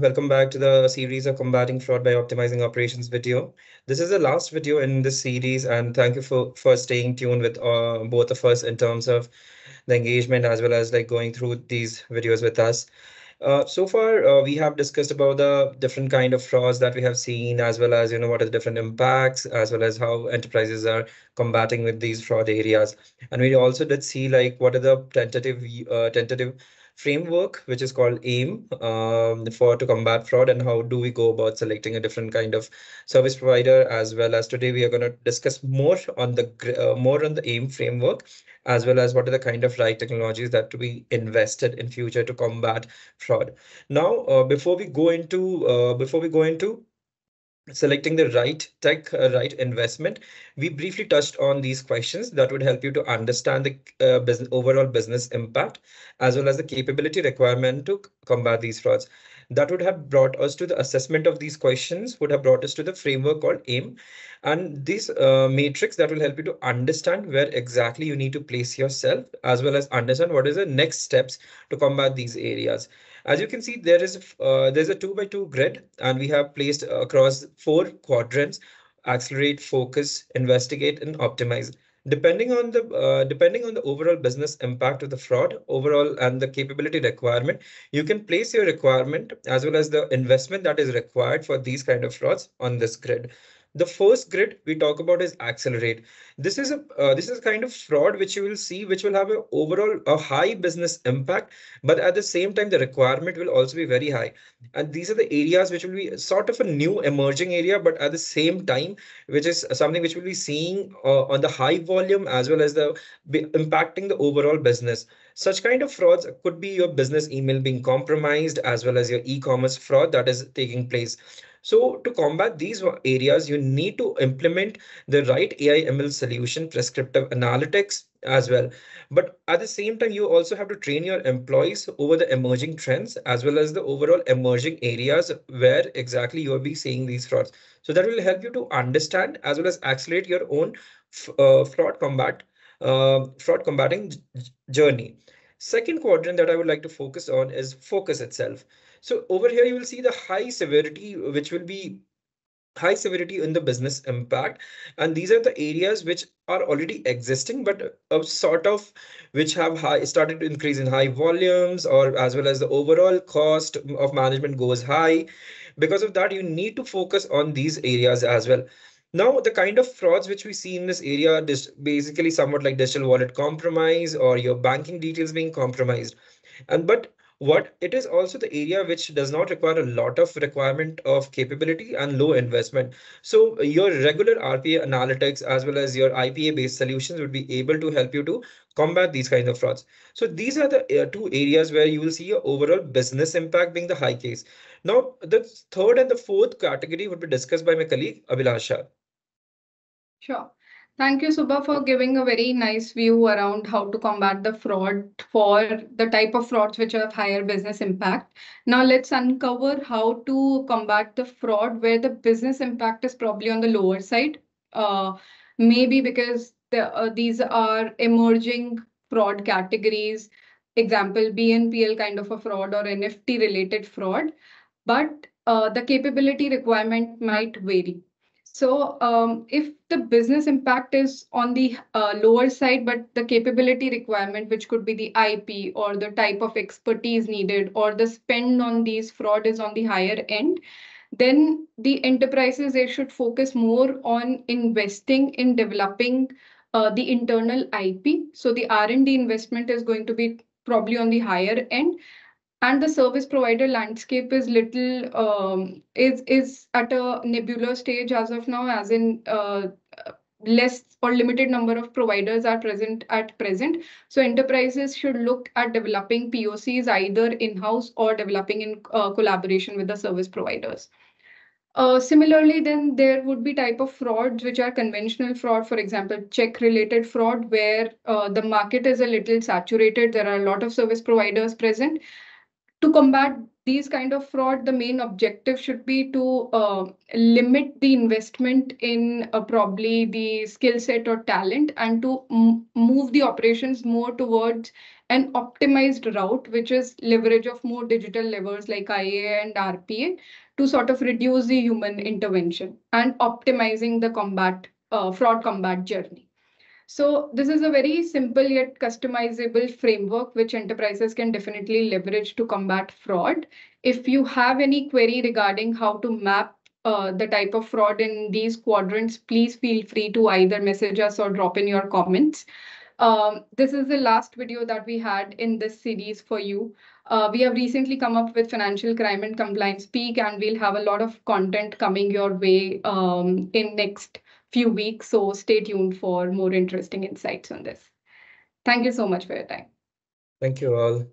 Welcome back to the series of Combating Fraud by Optimizing Operations video. This is the last video in this series, and thank you for staying tuned with both of us in terms of the engagement as well as like going through these videos with us. So far, we have discussed about the different kind of frauds that we have seen, as well as what are the different impacts, as well as how enterprises are combating with these fraud areas. And we also did see like what are the tentative framework, which is called AIM, for to combat fraud, and how do we go about selecting a different kind of service provider, as well as today we are going to discuss more on the AIM framework, as well as what are the kind of right technologies that to be invested in future to combat fraud. Now, before we go into selecting the right tech, right investment, we briefly touched on these questions that would help you to understand the overall business impact, as well as the capability requirement to combat these frauds. That would have brought us to the assessment of these questions, would have brought us to the framework called AIM. And this matrix that will help you to understand where exactly you need to place yourself, as well as understand what is the next steps to combat these areas. As you can see, there's a 2 by 2 grid, and we have placed across 4 quadrants: accelerate, focus, investigate, and optimize. Depending on the overall business impact of the fraud overall and the capability requirement, you can place your requirement as well as the investment that is required for these kind of frauds on this grid. The first grid we talk about is accelerate. This is a kind of fraud which you will see, which will have a high business impact, but at the same time the requirement will also be very high. And these are the areas which will be sort of a new emerging area, but at the same time which is something which will be seeing on the high volume, as well as impacting the overall business. Such kind of frauds could be your business email being compromised, as well as your e-commerce fraud that is taking place. So to combat these areas, you need to implement the right AI ML solution, prescriptive analytics as well. But at the same time, you also have to train your employees over the emerging trends, as well as the overall emerging areas where exactly you'll be seeing these frauds. So that will help you to understand as well as accelerate your own fraud combating journey. Second quadrant that I would like to focus on is focus itself. So over here, you will see the high severity, which will be high severity in the business impact. And these are the areas which are already existing, but sort of which have started to increase in high volumes, or as well as the overall cost of management goes high. Because of that, you need to focus on these areas as well. Now, the kind of frauds which we see in this area is basically somewhat like digital wallet compromise or your banking details being compromised. And but what it is also the area which does not require a lot of requirement of capability and low investment. So your regular RPA analytics as well as your IPA based solutions would be able to help you to combat these kinds of frauds. So these are the 2 areas where you will see your overall business impact being the high case. Now, the third and the fourth category would be discussed by my colleague Abhilasha. Sure. Thank you, Subha, for giving a very nice view around how to combat the fraud for the type of frauds which have higher business impact. Now, let's uncover how to combat the fraud where the business impact is probably on the lower side. Uh, Maybe because these are emerging fraud categories, example, BNPL kind of a fraud or NFT related fraud, but the capability requirement might vary. So, if the business impact is on the lower side, but the capability requirement, which could be the IP or the type of expertise needed, or the spend on these fraud is on the higher end, then the enterprises they should focus more on investing in developing the internal IP. So the R&D investment is going to be probably on the higher end, and the service provider landscape is little is at a nebular stage as of now, as in less or limited number of providers are present at present. So enterprises should look at developing POCs either in-house or developing in collaboration with the service providers. Similarly, then there would be type of frauds which are conventional fraud, for example, check related fraud, where the market is a little saturated. There are a lot of service providers present. To combat these kind of fraud, the main objective should be to limit the investment in probably the skill set or talent, and to move the operations more towards an optimized route, which is leverage of more digital levers like IAA and RPA to sort of reduce the human intervention and optimizing the fraud combat journey. So this is a very simple yet customizable framework which enterprises can definitely leverage to combat fraud. If you have any query regarding how to map the type of fraud in these quadrants, please feel free to either message us or drop in your comments. This is the last video that we had in this series for you. We have recently come up with Financial Crime and Compliance Peak, and we'll have a lot of content coming your way in next few weeks. So stay tuned for more interesting insights on this. Thank you so much for your time. Thank you all.